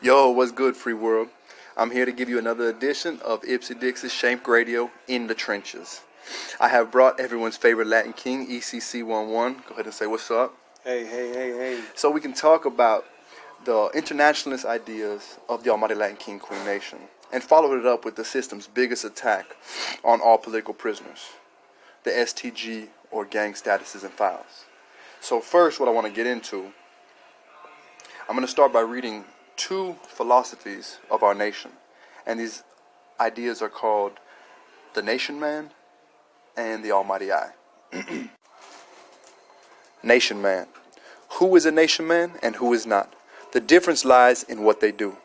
Yo, what's good, free world? I'm here to give you another edition of Ipsy Dix's Shank Radio in the Trenches. I have brought everyone's favorite Latin king, ECC11. Go ahead and say what's up. Hey. So we can talk about the internationalist ideas of the Almighty Latin King Queen Nation and follow it up with the system's biggest attack on all political prisoners, the STG or gang statuses and files. So first, what I want to get into, I'm going to start by reading two philosophies of our nation, and these ideas are called the nation man and the almighty I. Nation man. Who is a nation man and who is not? The difference lies in what they do,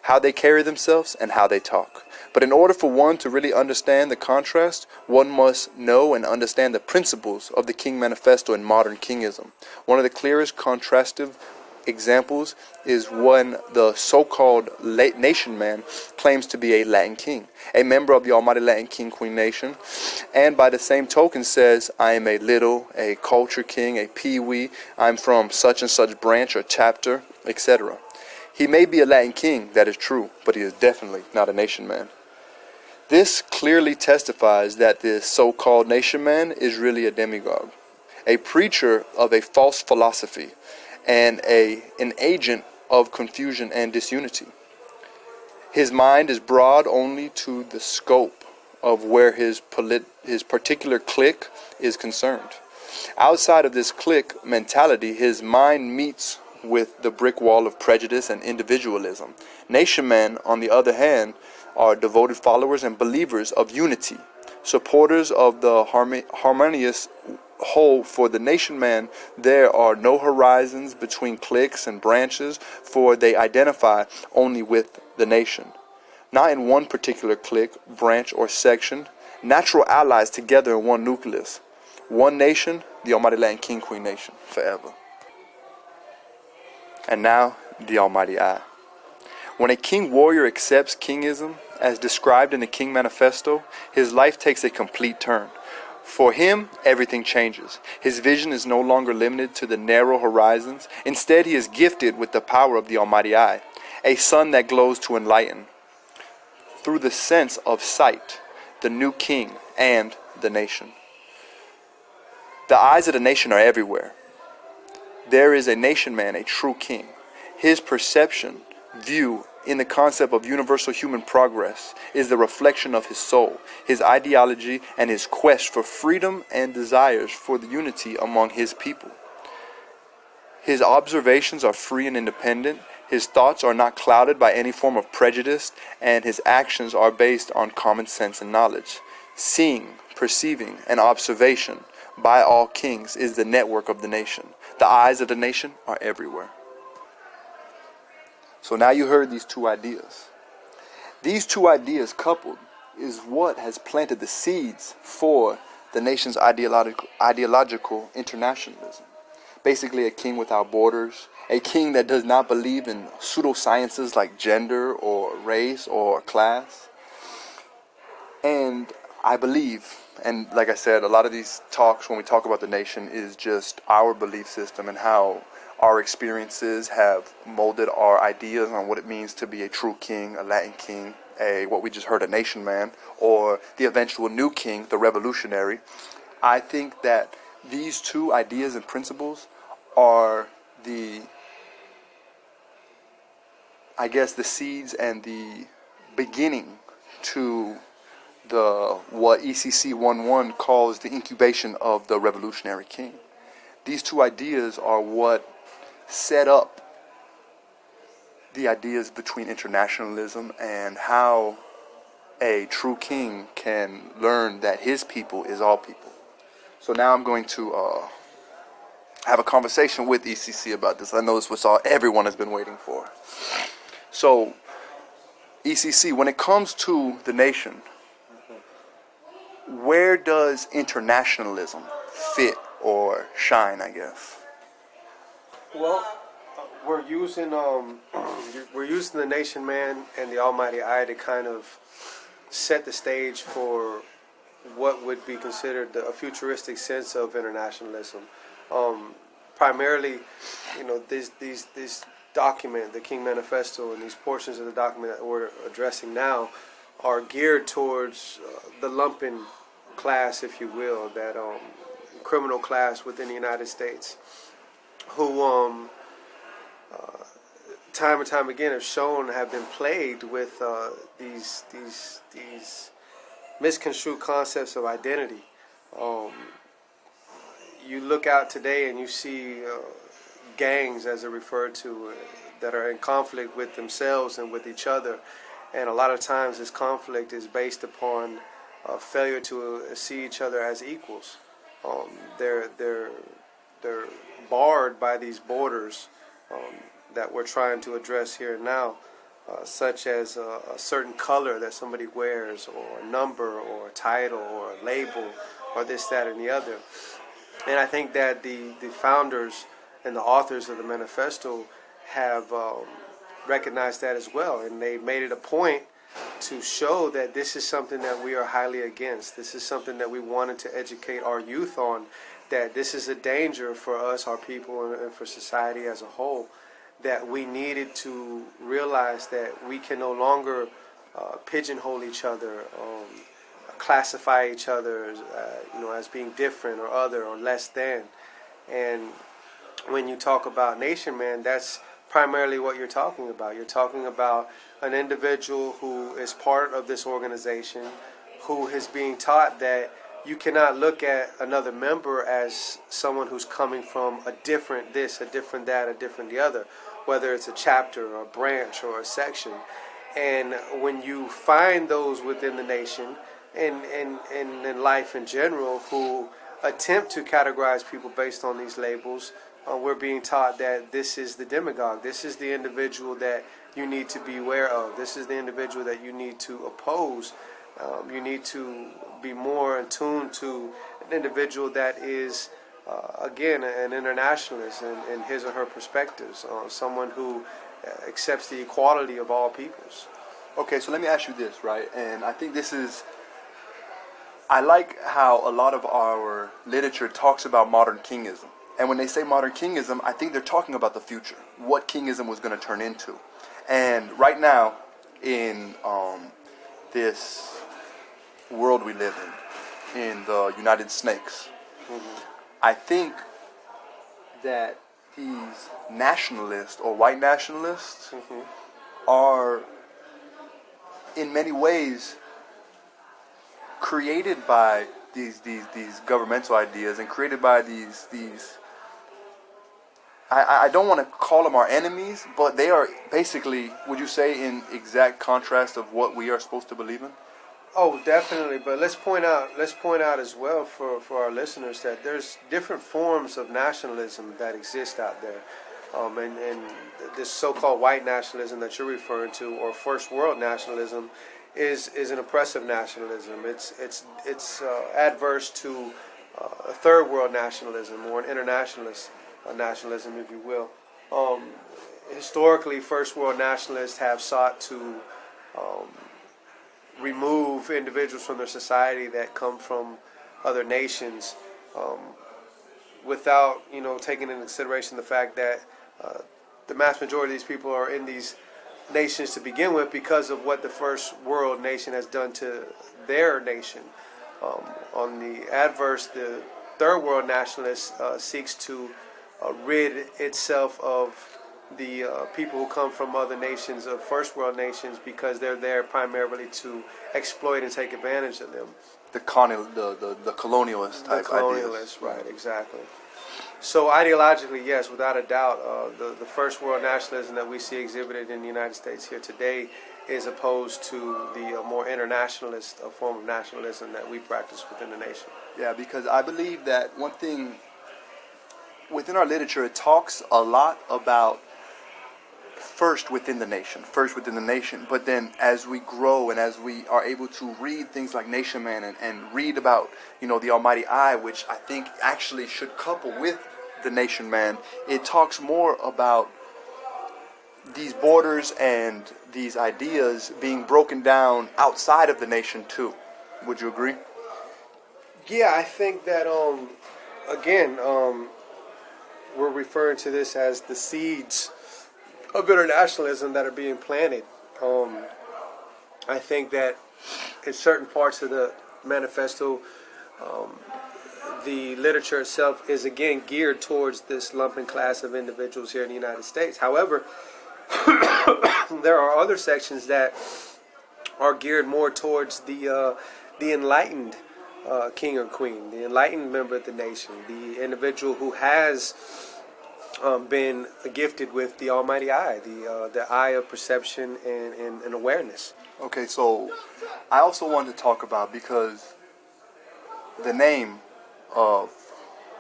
how they carry themselves, and how they talk. But in order for one to really understand the contrast, one must know and understand the principles of the King Manifesto in modern kingism. One of the clearest contrastive examples is when the so-called nation man claims to be a Latin king, a member of the Almighty Latin King Queen Nation, and by the same token says, I am a culture king, a peewee, I'm from such and such branch or chapter, etc. He may be a Latin king, that is true, but he is definitely not a nation man. This clearly testifies that this so-called nation man is really a demagogue, a preacher of a false philosophy, and an agent of confusion and disunity. His mind is broad only to the scope of where his particular clique is concerned. Outside of this clique mentality, his mind meets with the brick wall of prejudice and individualism. Nation men, on the other hand, are devoted followers and believers of unity, supporters of the harmonious whole. For the nation man, there are no horizons between cliques and branches, for they identify only with the nation. Not in one particular clique, branch, or section, natural allies together in one nucleus. One nation, the Almighty Latin King Queen Nation, forever. And now, the Almighty I. When a king warrior accepts kingism, as described in the King Manifesto, his life takes a complete turn. For him, everything changes. His vision is no longer limited to the narrow horizons. Instead, he is gifted with the power of the Almighty I, a sun that glows to enlighten. Through the sense of sight, the new king and the nation. The eyes of the nation are everywhere. There is a nation man, a true king. His perception, view, in the concept of universal human progress is the reflection of his soul, his ideology, and his quest for freedom and desires for the unity among his people. His observations are free and independent, his thoughts are not clouded by any form of prejudice, and his actions are based on common sense and knowledge. Seeing, perceiving, and observation by all kings is the network of the nation. The eyes of the nation are everywhere. So now you heard these two ideas. These two ideas coupled is what has planted the seeds for the nation's ideological internationalism. Basically a king without borders, a king that does not believe in pseudosciences like gender or race or class. And I believe, and like I said, a lot of these talks when we talk about the nation is just our belief system and how our experiences have molded our ideas on what it means to be a true king, a Latin king, what we just heard, a nation man, or the eventual new king, the revolutionary. I think that these two ideas and principles are the seeds and the beginning to what ECC11 calls the incubation of the revolutionary king. These two ideas are what set up the ideas between internationalism and how a true king can learn that his people is all people. So now I'm going to have a conversation with ECC about this. I know this was all everyone has been waiting for. So ECC, when it comes to the nation, where does internationalism fit or shine, I guess? Well, we're using the nation man and the almighty I to kind of set the stage for what would be considered a futuristic sense of internationalism. Primarily, these document, the King Manifesto, and these portions of the document that we're addressing now are geared towards the lumpen class, if you will, that criminal class within the United States, who time and time again have been plagued with these misconstrued concepts of identity. You look out today and you see gangs, as they're referred to, that are in conflict with themselves and with each other. And a lot of times this conflict is based upon failure to see each other as equals. They're barred by these borders that we're trying to address here and now, such as a certain color that somebody wears, or a number, or a title, or a label, or this, that, and the other. And I think that the founders and the authors of the manifesto have recognized that as well, and they made it a point to show that this is something that we are highly against. This is something that we wanted to educate our youth on, that this is a danger for us, our people, and for society as a whole, that we needed to realize that we can no longer pigeonhole each other, classify each other as being different or other or less than. And when you talk about nation man, that's primarily what you're talking about. You're talking about an individual who is part of this organization, who is being taught that you cannot look at another member as someone who's coming from a different this, a different that, a different the other, whether it's a chapter or a branch or a section. And when you find those within the nation and in life in general who attempt to categorize people based on these labels, we're being taught that this is the demagogue. This is the individual that you need to be aware of. This is the individual that you need to oppose. You need to be more in tune to an individual that is, again, an internationalist in his or her perspectives, someone who accepts the equality of all peoples. Okay, so let me ask you this, right? And I think this is, I like how a lot of our literature talks about modern kingism. And when they say modern kingism, I think they're talking about the future, what kingism was going to turn into. And right now, in this world we live in the United Snakes, I think that these nationalists or white nationalists are in many ways created by these governmental ideas and created by these I don't want to call them our enemies, but they are basically, would you say, in exact contrast of what we are supposed to believe in? Oh, definitely. But let's point out as well for our listeners that there's different forms of nationalism that exist out there. And this so-called white nationalism that you're referring to, or first world nationalism, is an oppressive nationalism. It's adverse to a third world nationalism, or an internationalist nationalism, if you will. Historically, first world nationalists have sought to remove individuals from their society that come from other nations, without taking into consideration the fact that the mass majority of these people are in these nations to begin with because of what the first world nation has done to their nation. On the adverse, the third world nationalist seeks to rid itself of the people who come from other nations, of first world nations, because they're there primarily to exploit and take advantage of them. The colonialist type The colonialist, ideas. right, exactly. So ideologically, yes, without a doubt, the first world nationalism that we see exhibited in the United States here today is opposed to the more internationalist form of nationalism that we practice within the nation. Yeah, because I believe that one thing within our literature, it talks a lot about first within the nation, but then as we grow and as we are able to read things like Nation Man and read about the Almighty I, which I think actually should couple with the Nation Man, it talks more about these borders and these ideas being broken down outside of the nation too. Would you agree? Yeah, I think that again, we're referring to this as the seeds of internationalism that are being planted. I think that in certain parts of the manifesto, the literature itself is again geared towards this lumping class of individuals here in the United States. However, there are other sections that are geared more towards the enlightened king or queen, the enlightened member of the nation, the individual who has been gifted with the almighty eye, the eye of perception and awareness. Okay, so I also wanted to talk about, because the name of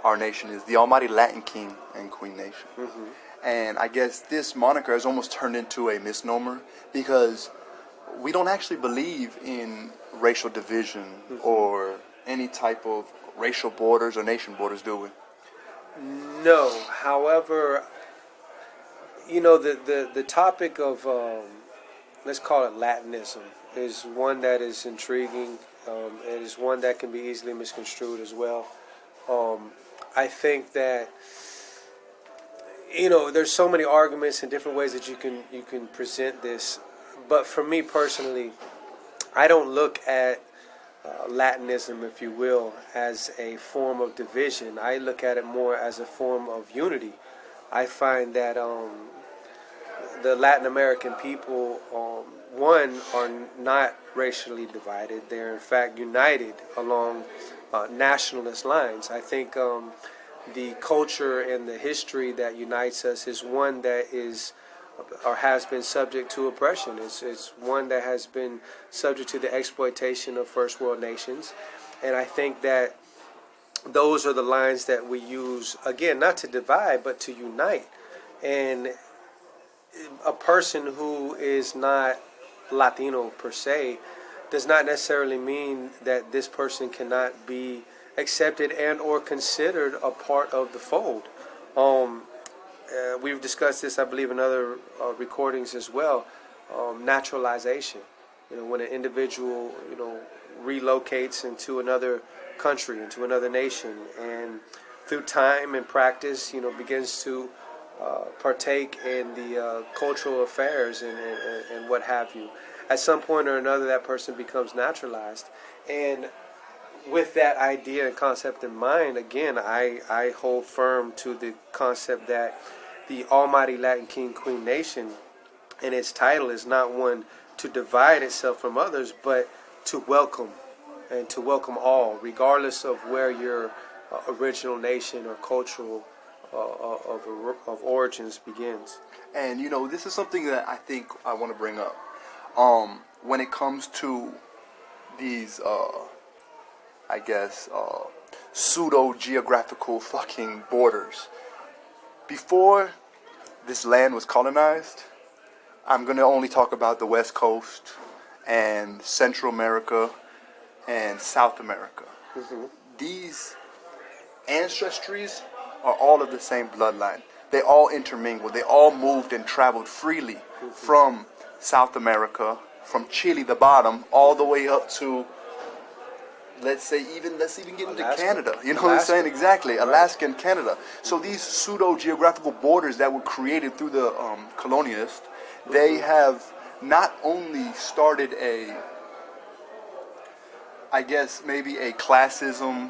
our nation is the Almighty Latin King and Queen Nation. Mm-hmm. And I guess this moniker has almost turned into a misnomer, because we don't actually believe in racial division or any type of racial borders or nation borders, do we? No. However, the topic of, let's call it Latinism, is one that is intriguing. It is one that can be easily misconstrued as well. I think that there's so many arguments and different ways that you can present this, but for me personally, I don't look at Latinism, if you will, as a form of division. I look at it more as a form of unity. I find that the Latin American people, one, are not racially divided. They're in fact united along nationalist lines. I think the culture and the history that unites us is one that is or has been subject to oppression. It's one that has been subject to the exploitation of first world nations. And I think that those are the lines that we use, again, not to divide, but to unite. And a person who is not Latino per se does not necessarily mean that this person cannot be accepted and or considered a part of the fold. We've discussed this, I believe, in other recordings as well. Naturalization. When an individual, relocates into another country, into another nation, and through time and practice, begins to partake in the cultural affairs and what have you. At some point or another, that person becomes naturalized. And with that idea and concept in mind, again, I hold firm to the concept that the Almighty Latin King Queen Nation and its title is not one to divide itself from others, but to welcome and to welcome all, regardless of where your original nation or cultural of origins begins. And this is something that I think I want to bring up. When it comes to these, pseudo-geographical fucking borders. Before this land was colonized, I'm going to only talk about the West Coast and Central America and South America. Mm-hmm. These ancestries are all of the same bloodline. They all intermingled. They all moved and traveled freely from South America, from Chile, the bottom, all the way up to, let's even get into Alaska. Canada. You know what I'm saying? Exactly. Alaska and Canada. So these pseudo-geographical borders that were created through the colonialists, they have not only started maybe a classism,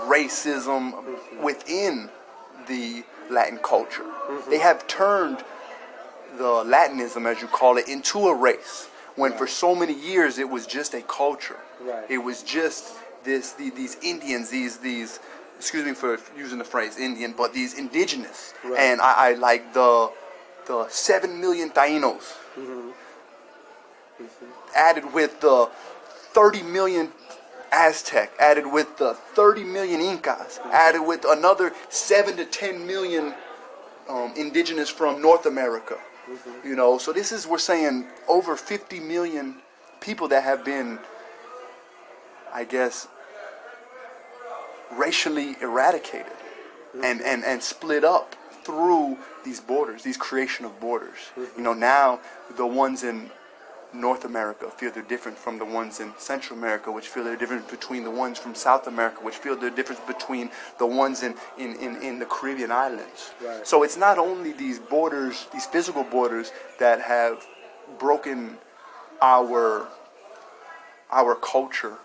racism within the Latin culture. Mm-hmm. They have turned the Latinism, as you call it, into a race, when for so many years it was just a culture. Right. It was just these Indians, these excuse me for using the phrase Indian, but these indigenous. Right. And I like the 7 million Tainos added with the 30 million Aztec, added with the 30 million Incas, added with another 7 to 10 million indigenous from North America. So we're saying over 50 million people that have been, racially eradicated and split up through these borders, these creation of borders. Now the ones in North America feel they're different from the ones in Central America, which feel they're different between the ones from South America, which feel they're different between the ones in the Caribbean islands. Right. So it's not only these borders, these physical borders, that have broken our culture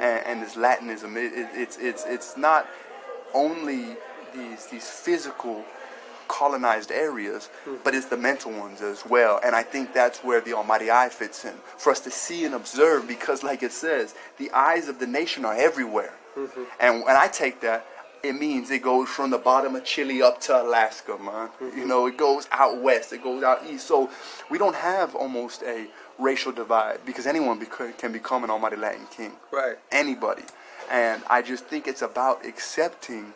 and this Latinism. It's not only these physical colonized areas, but it's the mental ones as well. And I think that's where the Almighty Eye fits in, for us to see and observe, because like it says, the eyes of the nation are everywhere. And when I take that, it means it goes from the bottom of Chile up to Alaska, man. You know, it goes out west, it goes out east. So we don't have almost a racial divide, because anyone can become an Almighty Latin King. Right. Anybody. And I just think it's about accepting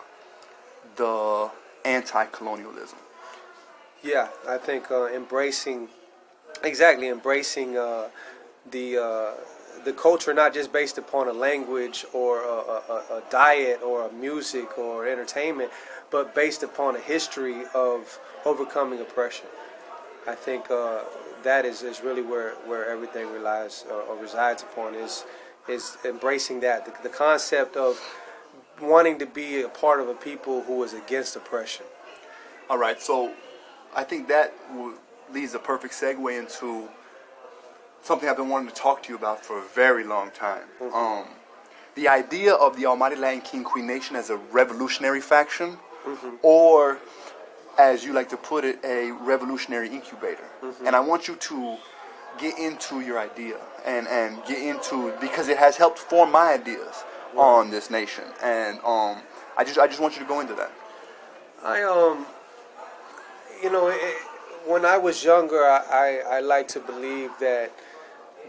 the anti-colonialism. Yeah, I think embracing the culture, not just based upon a language or a diet or a music or entertainment, but based upon a history of overcoming oppression. I think that is really where everything relies or resides upon, is embracing that, the concept of wanting to be a part of a people who is against oppression. All right, so I think that leads a perfect segue into something I've been wanting to talk to you about for a very long time. The idea of the Almighty Latin King Queen Nation as a revolutionary faction, or, as you like to put it, a revolutionary incubator. And I want you to get into your idea and get into, because it has helped form my ideas on this nation, and I just want you to go into that. When I was younger, I like to believe that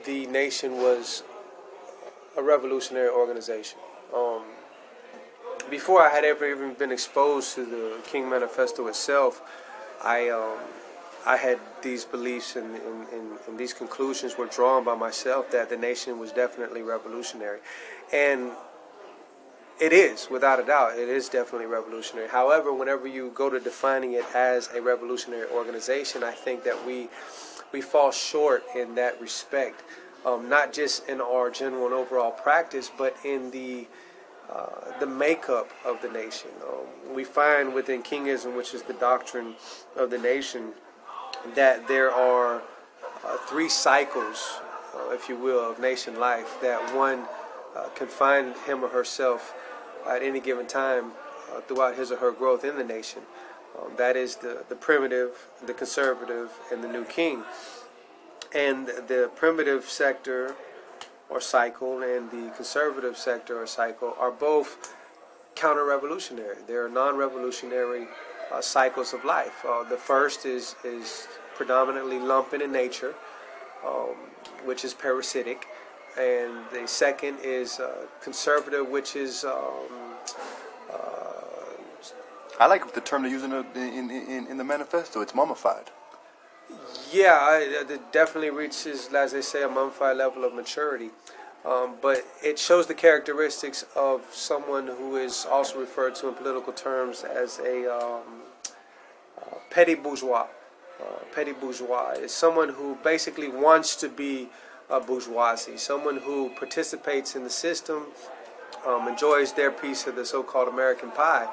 the nation was a revolutionary organization. Before I had ever even been exposed to the King Manifesto itself, I had these beliefs and these conclusions were drawn by myself that the nation was definitely revolutionary. And it is, without a doubt, it is definitely revolutionary. However, whenever you go to defining it as a revolutionary organization, I think that we fall short in that respect, not just in our general and overall practice, but in the makeup of the nation. We find within Kingism, which is the doctrine of the nation, that there are 3 cycles, if you will, of nation life that one can find him or herself at any given time throughout his or her growth in the nation. That is the primitive, the conservative, and the new king. And the primitive sector or cycle and the conservative sector or cycle are both counter-revolutionary. They're non-revolutionary cycles of life. The first is predominantly lumpen in nature, which is parasitic. And the second is conservative, which is I like the term they use in the manifesto. It's mummified. Yeah, it definitely reaches, as they say, a mummified level of maturity. But it shows the characteristics of someone who is also referred to in political terms as a petit bourgeois. Petit bourgeois is someone who basically wants to be a bourgeoisie, someone who participates in the system, enjoys their piece of the so-called American pie.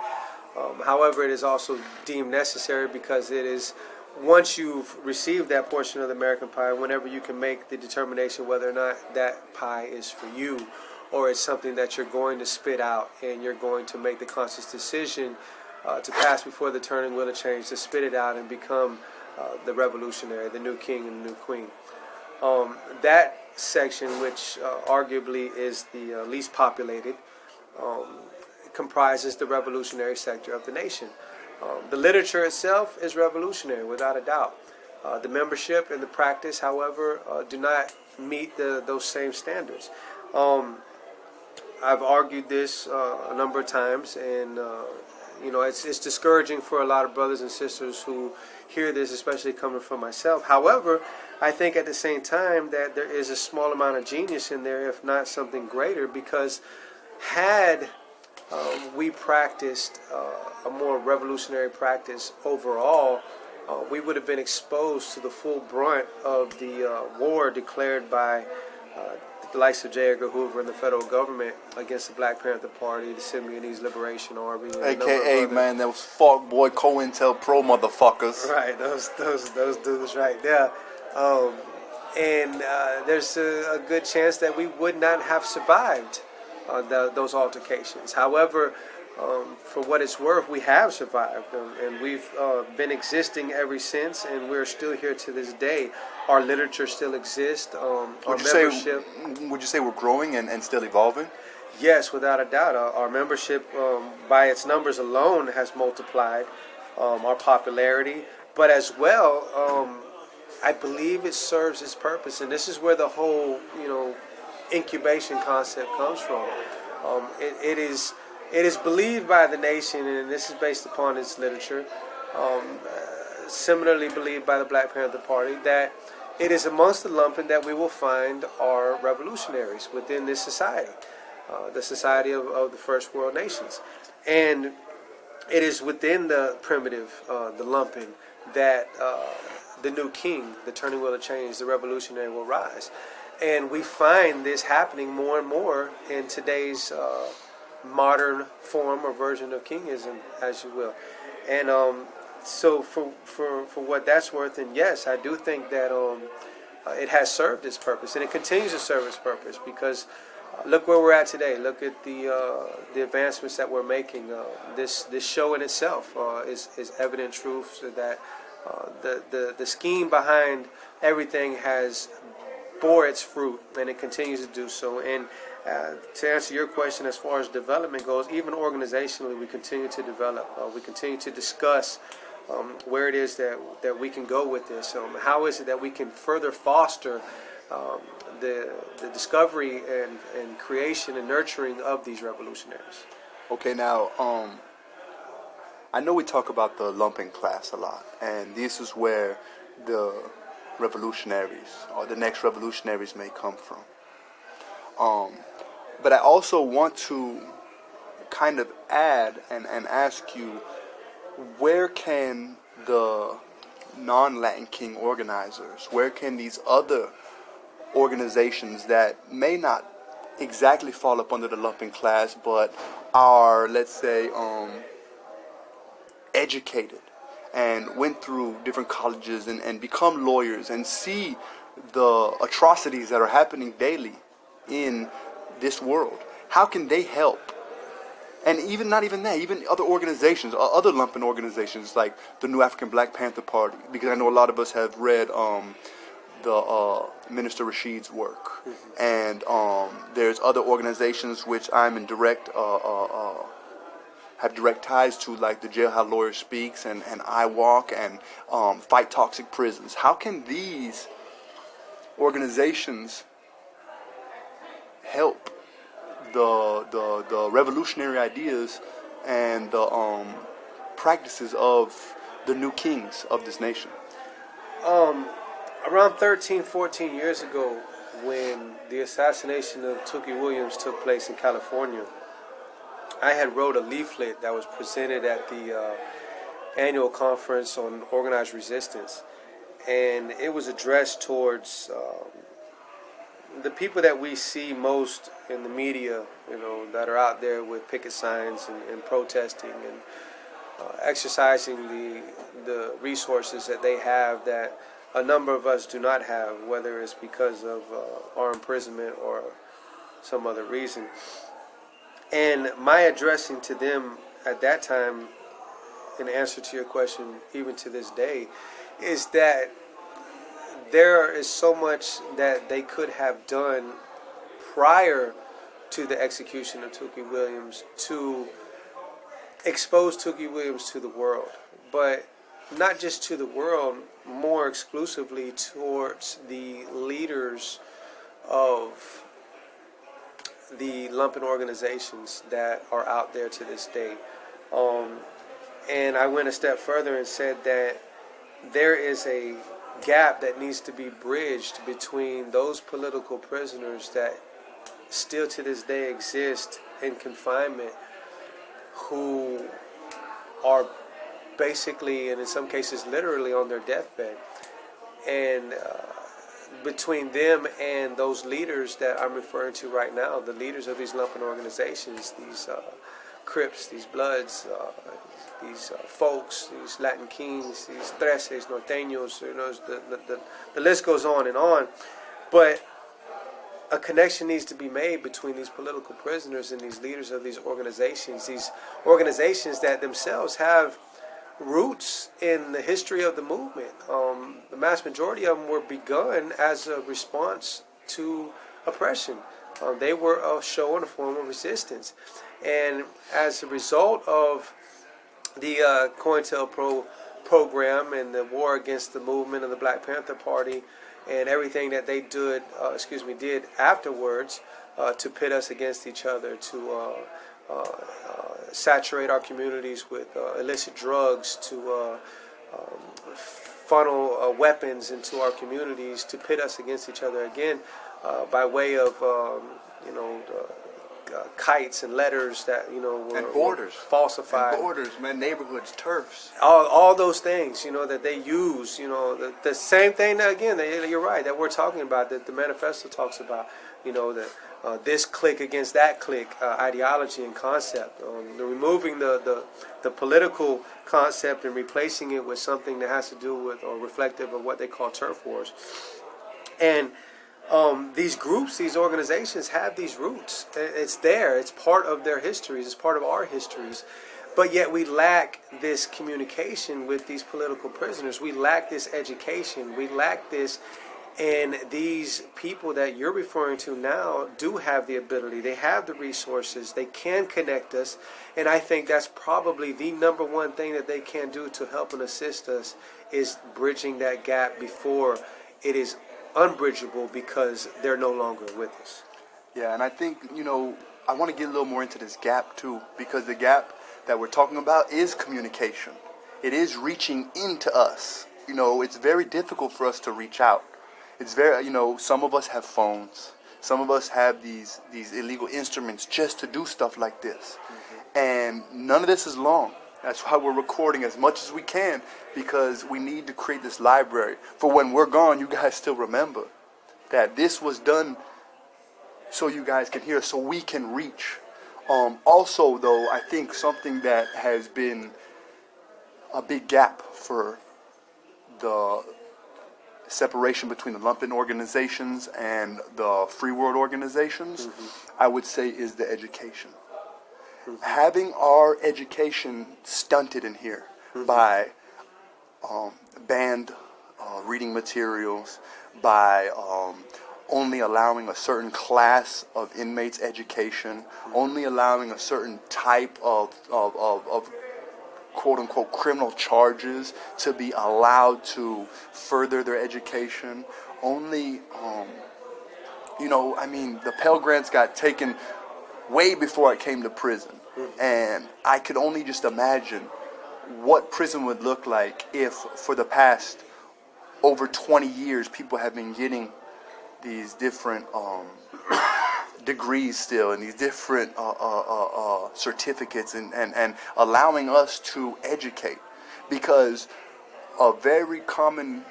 However, it is also deemed necessary because it is, once you've received that portion of the American pie, whenever you can make the determination whether or not that pie is for you or it's something that you're going to spit out and you're going to make the conscious decision to pass before the turning wheel of change, to spit it out and become the revolutionary, the new king and the new queen. That section, which arguably is the least populated, comprises the revolutionary sector of the nation. The literature itself is revolutionary, without a doubt. The membership and the practice, however, do not meet those same standards. I've argued this a number of times, and it's discouraging for a lot of brothers and sisters who hear this, especially coming from myself. However, I think at the same time that there is a small amount of genius in there, if not something greater, because had we practiced a more revolutionary practice overall, we would have been exposed to the full brunt of the war declared by the likes of J. Edgar Hoover and the federal government against the Black Panther Party, the Symbionese Liberation Army, and AKA, man, those fuck boy COINTELPRO motherfuckers. Right, those dudes right there. And there's a good chance that we would not have survived those altercations. However, for what it's worth, we have survived, and we've been existing ever since, and we're still here to this day. Our literature still exists. Our membership. Would you say we're growing and still evolving? Yes, without a doubt. Our membership, by its numbers alone, has multiplied. Our popularity, but as well, I believe it serves its purpose, and this is where the whole, incubation concept comes from. It is believed by the nation, and this is based upon its literature, similarly believed by the Black Panther Party, that it is amongst the lumpen that we will find our revolutionaries within this society, the society of the first world nations. And it is within the primitive, the lumpen, that the new king, the turning wheel of change, the revolutionary will rise. And we find this happening more and more in today's modern form or version of kingism, as you will. And so for what that's worth, and yes, I do think that it has served its purpose, and it continues to serve its purpose, because look where we're at today. Look at the advancements that we're making. This show in itself is evident proof that the scheme behind everything has bore its fruit, and it continues to do so. And to answer your question, as far as development goes, even organizationally, we continue to develop. We continue to discuss where it is that we can go with this. How is it that we can further foster the discovery and creation and nurturing of these revolutionaries? Okay, now, I know we talk about the lumpen class a lot, and this is where the revolutionaries or the next revolutionaries may come from. But I also want to kind of add and ask you, where can the non-Latin King organizers, where can these other organizations that may not exactly fall up under the lumpen class, but are, let's say, educated and went through different colleges and become lawyers and see the atrocities that are happening daily in this world, how can they help? And even not even that, even other organizations, other lumpen organizations like the New African Black Panther Party, because I know a lot of us have read the Minister Rashid's work, and there's other organizations which I'm in direct have direct ties to, like the Jailhouse Lawyer Speaks and I Walk and Fight Toxic Prisons. How can these organizations help the revolutionary ideas and the practices of the new kings of this nation? Around 13, 14 years ago, when the assassination of Tookie Williams took place in California, I had wrote a leaflet that was presented at the annual conference on organized resistance, and it was addressed towards the people that we see most in the media, that are out there with picket signs and protesting and exercising the resources that they have that a number of us do not have, whether it's because of our imprisonment or some other reason. And my addressing to them at that time, in answer to your question, even to this day, is that there is so much that they could have done prior to the execution of Tookie Williams to expose Tookie Williams to the world. But not just to the world, more exclusively towards the leaders of the lumpen organizations that are out there to this day. And I went a step further and said that there is a gap that needs to be bridged between those political prisoners that still to this day exist in confinement, who are basically, and in some cases literally, on their deathbed. And between them and those leaders that I'm referring to right now, the leaders of these lumpen organizations, these Crips, these Bloods, these folks, these Latin Kings, these Treces, Norteños, the list goes on and on. But a connection needs to be made between these political prisoners and these leaders of these organizations that themselves have roots in the history of the movement. The mass majority of them were begun as a response to oppression. They were a show and a form of resistance. And as a result of the COINTELPRO program and the war against the movement of the Black Panther Party and everything that they did afterwards to pit us against each other, to saturate our communities with illicit drugs, to funnel weapons into our communities, to pit us against each other again by way of kites and letters that were, and borders, falsified, and borders, man, neighborhoods, turfs, all those things that they use. The same thing that, again, you're right, that we're talking about, that the manifesto talks about. This clique against that clique ideology and concept. Removing the political concept and replacing it with something that has to do with, or reflective of, what they call turf wars. And these groups, these organizations have these roots. It's there. It's part of their histories. It's part of our histories. But yet we lack this communication with these political prisoners. We lack this education. We lack this. And these people that you're referring to now do have the ability. They have the resources. They can connect us. And I think that's probably the number one thing that they can do to help and assist us, is bridging that gap before it is unbridgeable, because they're no longer with us. Yeah, and I think, I want to get a little more into this gap too, because the gap that we're talking about is communication. It is reaching into us. It's very difficult for us to reach out. It's very, some of us have phones. Some of us have these illegal instruments just to do stuff like this. Mm-hmm. And none of this is long. That's why we're recording as much as we can, because we need to create this library. For when we're gone, you guys still remember that this was done so you guys can hear, so we can reach. Also, though, I think something that has been a big gap for the separation between the lumpen organizations and the free world organizations, I would say, is the education. Having our education stunted in here by banned reading materials, by only allowing a certain class of inmates education, only allowing a certain type of quote-unquote criminal charges to be allowed to further their education. Only, the Pell Grants got taken way before I came to prison. And I could only just imagine what prison would look like if, for the past over 20 years, people have been getting these different degrees still, and these different certificates, and allowing us to educate. Because a very common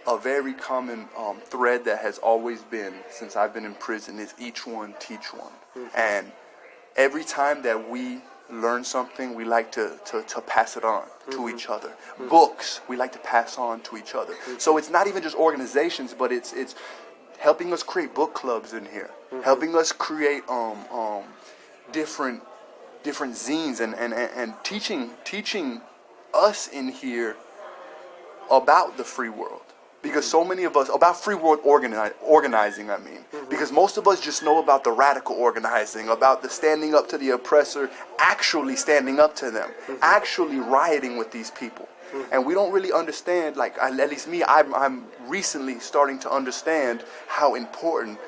thread that has always been, since I've been in prison, is each one teach one. And every time that we learn something, we like to pass it on to each other. Books, we like to pass on to each other. So it's not even just organizations, but it's helping us create book clubs in here, helping us create different zines, and teaching us in here about the free world. Because so many of us, about free world organizing, because most of us just know about the radical organizing, about the standing up to the oppressor, actually standing up to them, actually rioting with these people. And we don't really understand, like, at least me, I'm recently starting to understand how important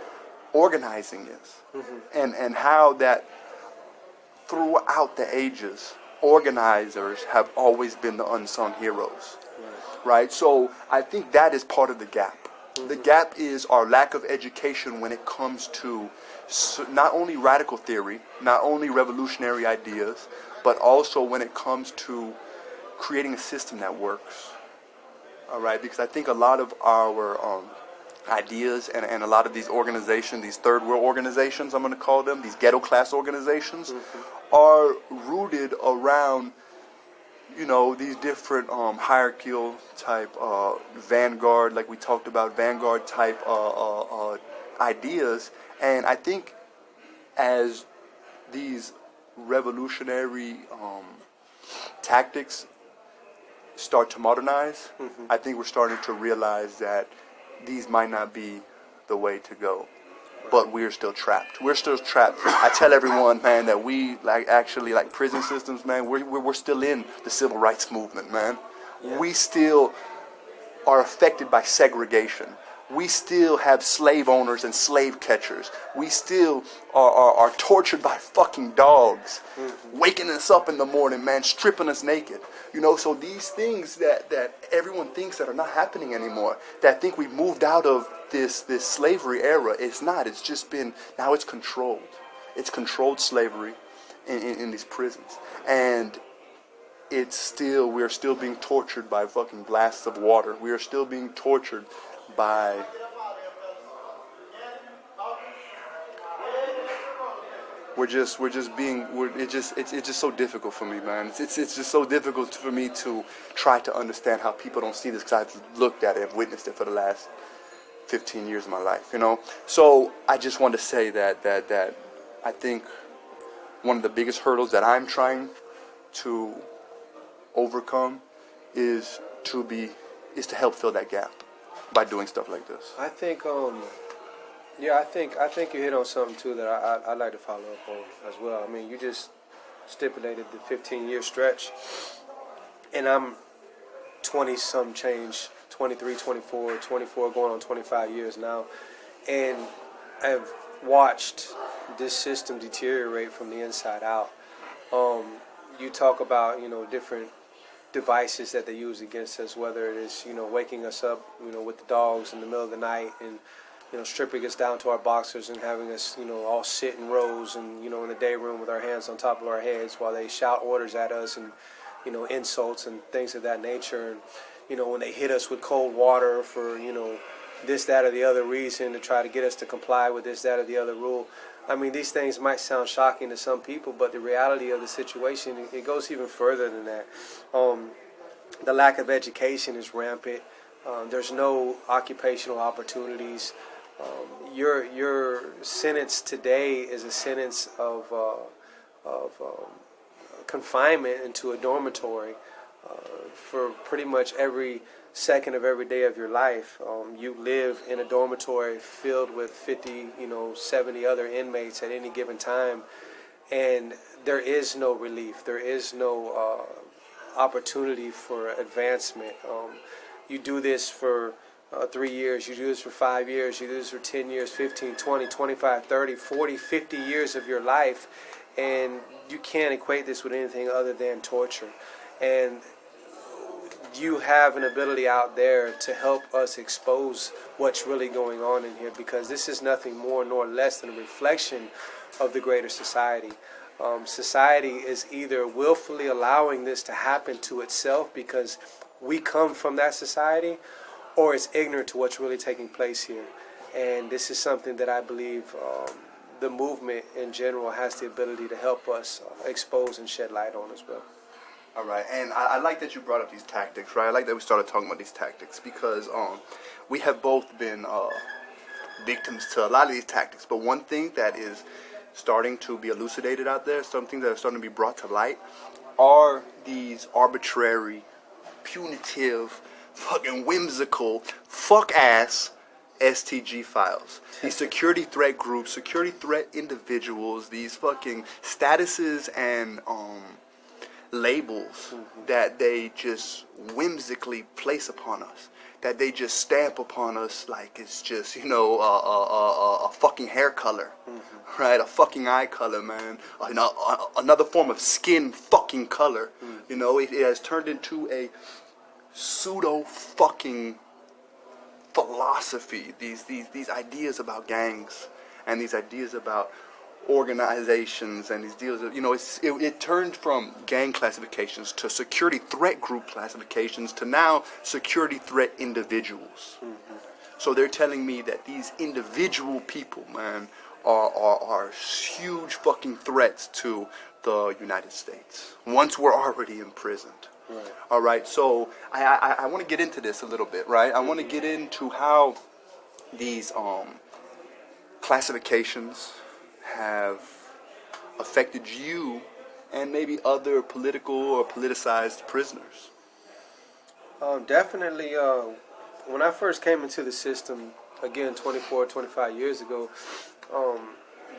organizing is. And how that throughout the ages, organizers have always been the unsung heroes. Right? So I think that is part of the gap. The gap is our lack of education when it comes to not only radical theory, not only revolutionary ideas, but also when it comes to creating a system that works. All right, because I think a lot of our ideas and a lot of these organizations, these third world organizations, I'm going to call them, these ghetto class organizations, are rooted around, you know, these different hierarchical type vanguard, like we talked about, vanguard type ideas. And I think as these revolutionary tactics start to modernize, I think we're starting to realize that these might not be the way to go. But we're still trapped. We're still trapped. I tell everyone, man, that we actually prison systems, man. We're still in the civil rights movement, man. Yeah. We still are affected by segregation. We still have slave owners and slave catchers. We still are tortured by fucking dogs, waking us up in the morning, man, stripping us naked. You know, so these things that everyone thinks that are not happening anymore, that think we've moved out of this slavery era, it's not. It's just been, now it's controlled. It's controlled slavery in these prisons. And we're still being tortured by fucking blasts of water. We are still being tortured by it's just so difficult for me, man. It's just so difficult for me to try to understand how people don't see this, because I've looked at it and witnessed it for the last 15 years of my life, you know. So I just want to say that I think one of the biggest hurdles that I'm trying to overcome is to help fill that gap by doing stuff like this. I think, I think you hit on something too that I'd like to follow up on as well. I mean, you just stipulated the 15-year stretch, and I'm 20-some change, 23, 24 going on 25 years now, and I've watched this system deteriorate from the inside out. You talk about, you know, different devices that they use against us, whether it is, you know, waking us up, you know, with the dogs in the middle of the night and, you know, stripping us down to our boxers and having us, you know, all sit in rows and, you know, in the day room with our hands on top of our heads while they shout orders at us and, you know, insults and things of that nature. And, you know, when they hit us with cold water for, you know, this, that, or the other reason to try to get us to comply with this, that, or the other rule. I mean, these things might sound shocking to some people, but the reality of the situation, it goes even further than that. The lack of education is rampant. There's no occupational opportunities. Your sentence today is a sentence of confinement into a dormitory for pretty much every second of every day of your life. You live in a dormitory filled with 50, 70 other inmates at any given time, and there is no relief. There is no opportunity for advancement. You do this for 3 years, you do this for 5 years, you do this for 10 years, 15, 20, 25, 30, 40, 50 years of your life, and you can't equate this with anything other than torture. And you have an ability out there to help us expose what's really going on in here, because this is nothing more nor less than a reflection of the greater society. Society is either willfully allowing this to happen to itself because we come from that society, or it's ignorant to what's really taking place here. And this is something that I believe the movement in general has the ability to help us expose and shed light on as well. All right, and I like that you brought up these tactics, right? I like that we started talking about these tactics because we have both been victims to a lot of these tactics. But one thing that is starting to be elucidated out there, something that is starting to be brought to light, are these arbitrary, punitive, fucking whimsical, fuck-ass STG files. These security threat groups, security threat individuals, these fucking statuses and labels that they just whimsically place upon us, that they just stamp upon us like it's just, a fucking hair color, right? A fucking eye color, man. Another form of skin fucking color. It has turned into a pseudo fucking philosophy. These ideas about gangs and these ideas about organizations and these deals. It turned from gang classifications to security threat group classifications to now security threat individuals. Mm-hmm. So they're telling me that these individual people, man, are huge fucking threats to the United States once we're already imprisoned. Right. All right, so I want to get into this a little bit, right? I want to get into how these classifications have affected you and maybe other political or politicized prisoners. Definitely. When I first came into the system, again, 25 years ago,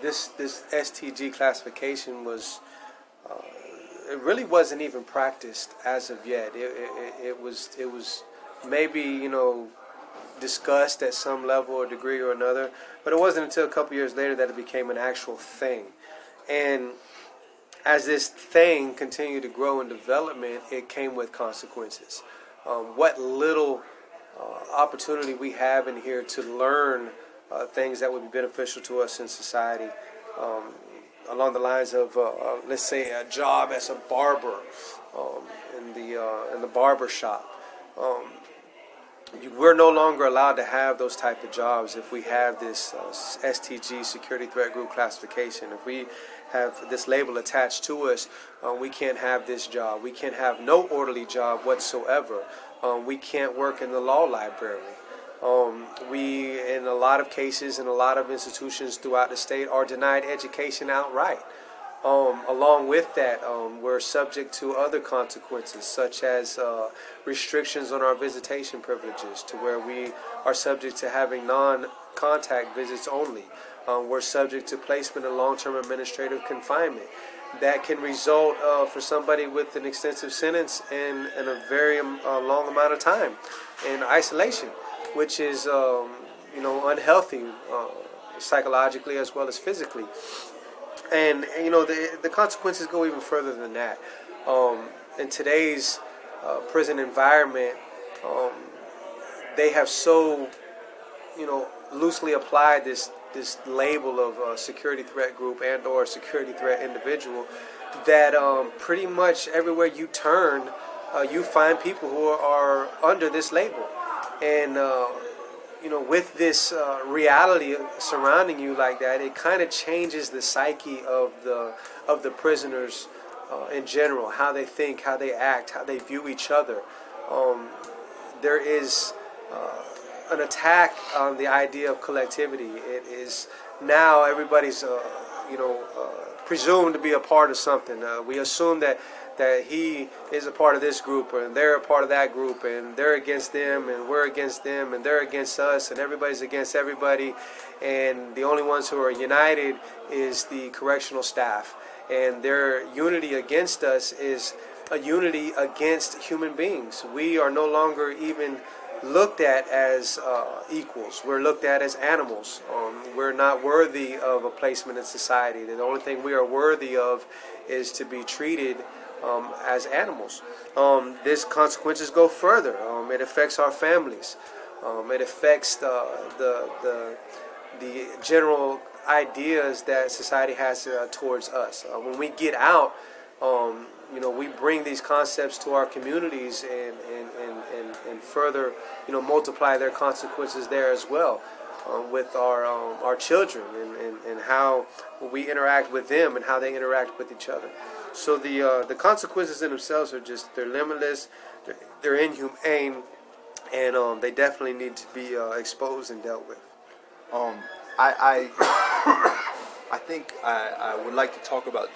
this STG classification was, it really wasn't even practiced as of yet. It was maybe, discussed at some level or degree or another, but it wasn't until a couple years later that it became an actual thing. And as this thing continued to grow in development, it came with consequences. What little opportunity we have in here to learn things that would be beneficial to us in society, along the lines of, let's say, a job as a barber in the barber shop. We're no longer allowed to have those type of jobs if we have this STG security threat group classification. If we have this label attached to us, we can't have this job. We can't have no orderly job whatsoever. We can't work in the law library. We, in a lot of cases, in a lot of institutions throughout the state, are denied education outright. Along with that, we're subject to other consequences, such as restrictions on our visitation privileges, to where we are subject to having non-contact visits only. We're subject to placement in long-term administrative confinement. That can result for somebody with an extensive sentence in a very long amount of time in isolation, which is unhealthy psychologically as well as physically. And the consequences go even further than that. In today's prison environment, they have so loosely applied this label of security threat group and or security threat individual that pretty much everywhere you turn, you find people who are under this label. And with this reality surrounding you like that, it kind of changes the psyche of the prisoners in general, how they think, how they act, how they view each other. There is an attack on the idea of collectivity. It is now everybody's presumed to be a part of something. We assume that he is a part of this group, and they're a part of that group, and they're against them, and we're against them, and they're against us, and everybody's against everybody, and the only ones who are united is the correctional staff, and their unity against us is a unity against human beings. We are no longer even looked at as equals. We're looked at as animals. We're not worthy of a placement in society. The only thing we are worthy of is to be treated as animals. These consequences go further. It affects our families. It affects the general ideas that society has towards us. When we get out, we bring these concepts to our communities and further, multiply their consequences there as well, with our children and how we interact with them and how they interact with each other. So the consequences in themselves are they're limitless, they're inhumane, and they definitely need to be exposed and dealt with. I think I would like to talk about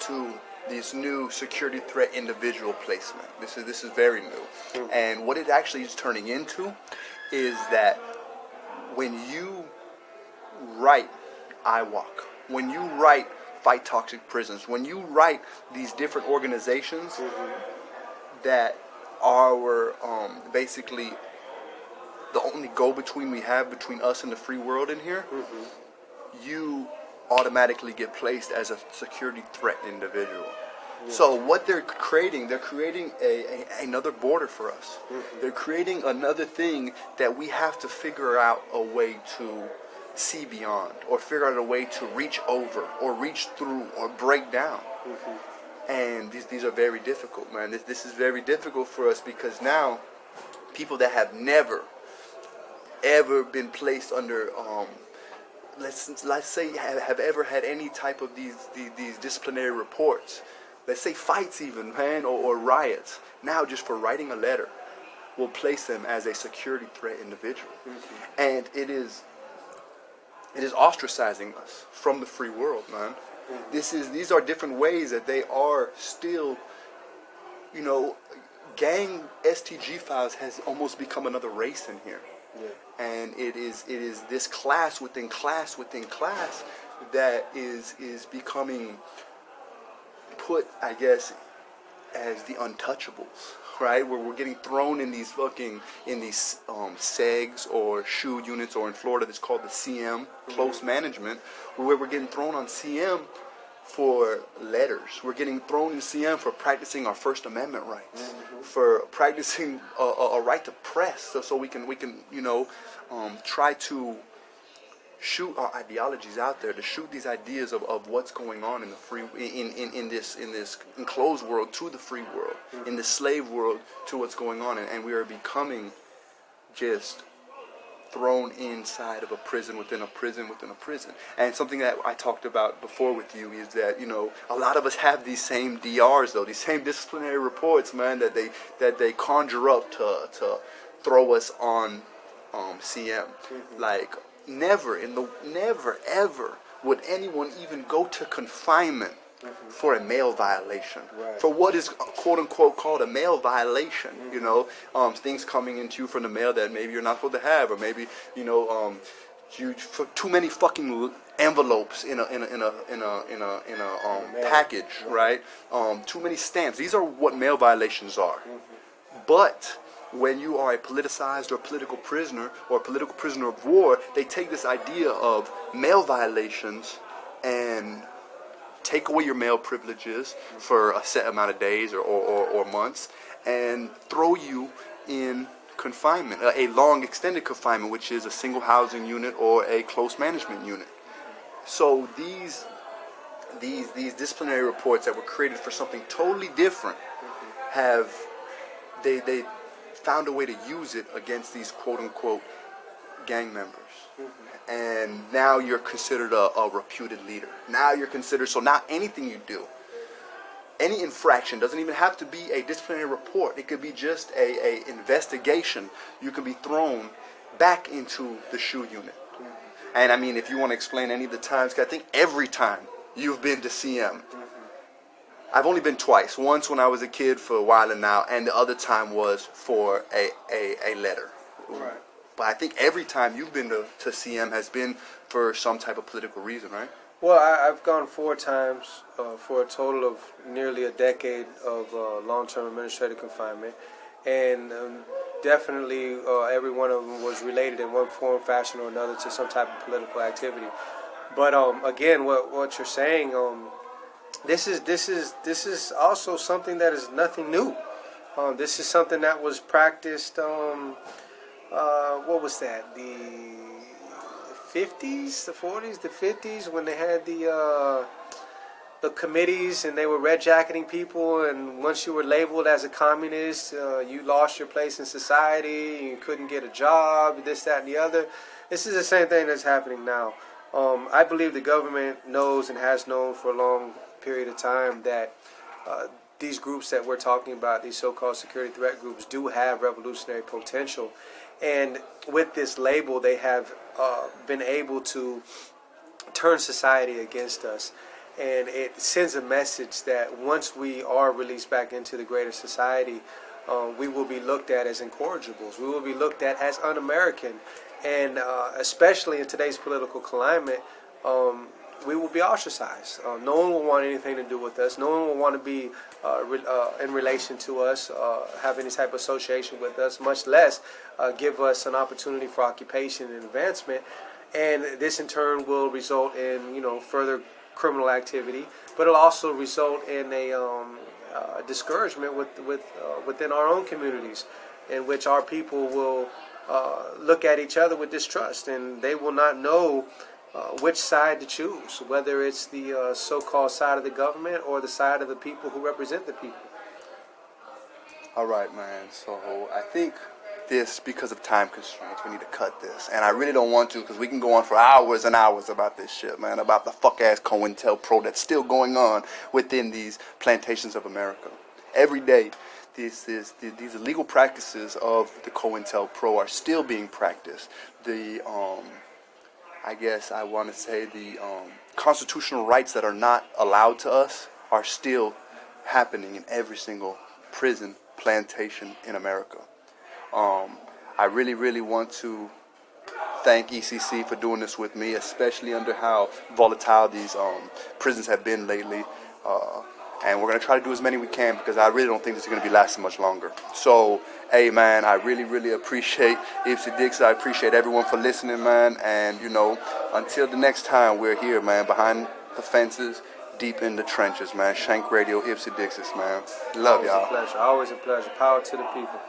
this new security threat individual placement. This is very new. Mm-hmm. And what it actually is turning into is that when you write IWOC, when you write Fight Toxic Prisons, when you write these different organizations mm-hmm. that are basically the only go-between we have between us and the free world in here, mm-hmm. you automatically get placed as a security threat individual. Yeah. So what they're creating another border for us. Mm-hmm. They're creating another thing that we have to figure out a way to see beyond, or figure out a way to reach over, or reach through, or break down. And these are very difficult, man. This is very difficult for us, because now people that have never ever been placed under let's say have ever had any type of these disciplinary reports, let's say fights even, man, or riots, now just for writing a letter will place them as a security threat individual. And it is ostracizing us from the free world, man. These are different ways that they are still, you know, gang STG Files has almost become another race in here. And it is this class within class within class that is becoming put, I guess, as the untouchables, right? Where we're getting thrown in these segs or shoe units, or in Florida it's called the CM, close management, where we're getting thrown on CM for letters. We're getting thrown in CM for practicing our First Amendment rights, for practicing a right to press, so we can you know, try to shoot our ideologies out there, to shoot these ideas of what's going on in the free in this enclosed world to the free world, in the slave world to what's going on, and we are becoming just thrown inside of a prison within a prison within a prison. And something that I talked about before with you is that, you know, a lot of us have these same DRs, though, these same disciplinary reports, man, that they conjure up to throw us on CM. Like, never ever would anyone even go to confinement for a mail violation, for what is quote unquote called a mail violation. You know, things coming into you from the mail that maybe you're not supposed to have, or maybe, you know, you too many fucking envelopes in a package, right? Too many stamps. These are what mail violations are. But when you are a politicized or political prisoner, or a political prisoner of war, they take this idea of mail violations and take away your mail privileges for a set amount of days or months, and throw you in confinement, a long extended confinement, which is a single housing unit or a close management unit. So these disciplinary reports that were created for something totally different have they found a way to use it against these quote unquote gang members. And now you're considered a reputed leader. Now you're considered, so now anything you do, any infraction, doesn't even have to be a disciplinary report. It could be just a investigation. You can be thrown back into the shoe unit. And I mean, if you want to explain any of the times, 'cause I think every time you've been to CM, I've only been twice. Once when I was a kid for a while and now, and the other time was for a letter. Right. But I think every time you've been to CM has been for some type of political reason, right? Well, I've gone 4 times for a total of nearly a decade of long-term administrative confinement, and definitely every one of them was related in one form, fashion, or another to some type of political activity. But again, what you're saying, this is also something that is nothing new. This is something that was practiced. What was that? The 50s, the 40s, the 50s, when they had the committees and they were red jacketing people, and once you were labeled as a communist, you lost your place in society, you couldn't get a job, this, that, and the other. This is the same thing that's happening now. I believe the government knows and has known for a long period of time that these groups that we're talking about, these so-called security threat groups, do have revolutionary potential. And with this label, they have been able to turn society against us. And it sends a message that once we are released back into the greater society, we will be looked at as incorrigibles. We will be looked at as un-American. And especially in today's political climate, we will be ostracized. No one will want anything to do with us. No one will want to be in relation to us, have any type of association with us, much less give us an opportunity for occupation and advancement. And this in turn will result in, further criminal activity, but it'll also result in a discouragement within our own communities, in which our people will look at each other with distrust, and they will not know which side to choose, whether it's the so-called side of the government or the side of the people who represent the people. All right, man. So I think this, because of time constraints, we need to cut this. And I really don't want to, because we can go on for hours and hours about this shit, man, about the fuck-ass COINTELPRO that's still going on within these plantations of America. Every day, these illegal practices of the COINTELPRO are still being practiced. I guess I want to say the constitutional rights that are not allowed to us are still happening in every single prison plantation in America. I really, really want to thank ECC for doing this with me, especially under how volatile these prisons have been lately. And we're going to try to do as many we can, because I really don't think this is going to be lasting much longer. So, hey, man, I really, really appreciate Ipsy Dixie. I appreciate everyone for listening, man. And, you know, until the next time, we're here, man, behind the fences, deep in the trenches, man. Shank Radio, Ipsy Dixie, man. Love y'all. Always a pleasure. Always a pleasure. Power to the people.